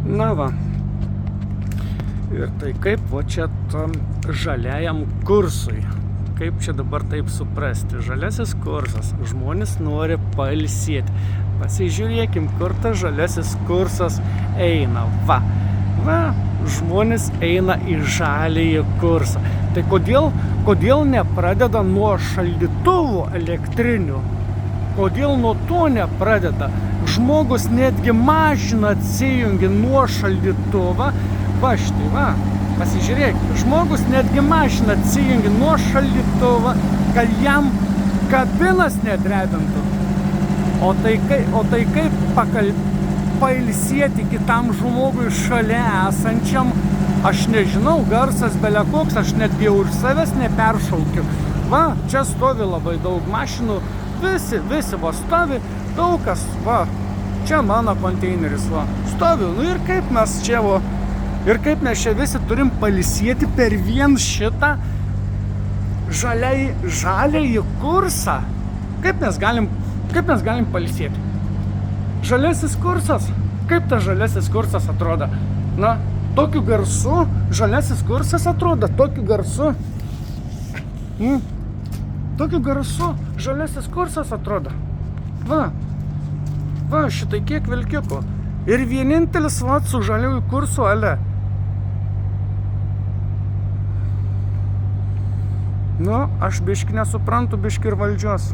Na va. Ir tai kaip va čia tam žaliajam kursui. Kaip čia dabar taip suprasti? Žaliasis kursas. Žmonės nori pailsėti. Pasižiūrėkim, kur tas žaliasis kursas eina. Va. Žmonės eina į žaliąjį kursą. Tai kodėl nepradeda nuo šaldytuvų elektrinių? Kodėl nuo to nepradeda? Žmogus netgi mašiną atsijungia nuo šaldytuvą. Va štai, va. Pasižiūrėkite, žmogus netgi mašiną atsijungia nuo šaldytuvą, kad jam kabinas nedrebintų. O tai kaip pailsėti kitam žmogui šalia esančiam, aš nežinau, garsas belekoks, aš netgi už savęs neperšaukiu. Va, čia stovi labai daug mašinų, visi va stovi, daug kas, va, čia mano konteineris, va, stovi, nu ir kaip mes čia, va, ir kaip mes čia visi turim pailsėti per vien šitą žaliąjį kursą. Kaip mes galim pailsėti? Žaliasis kursas. Kaip tas žaliasis kursas atrodo? Na, tokiu garsu žaliasis kursas atrodo, tokiu garsu. Tokiu garsu žaliasis kursas atrodo. Va, šitai kiek vilkikų. Ir vienintelis va su žaliųjų kursu, ale. Nu, aš biški nesuprantu, biški ir valdžios.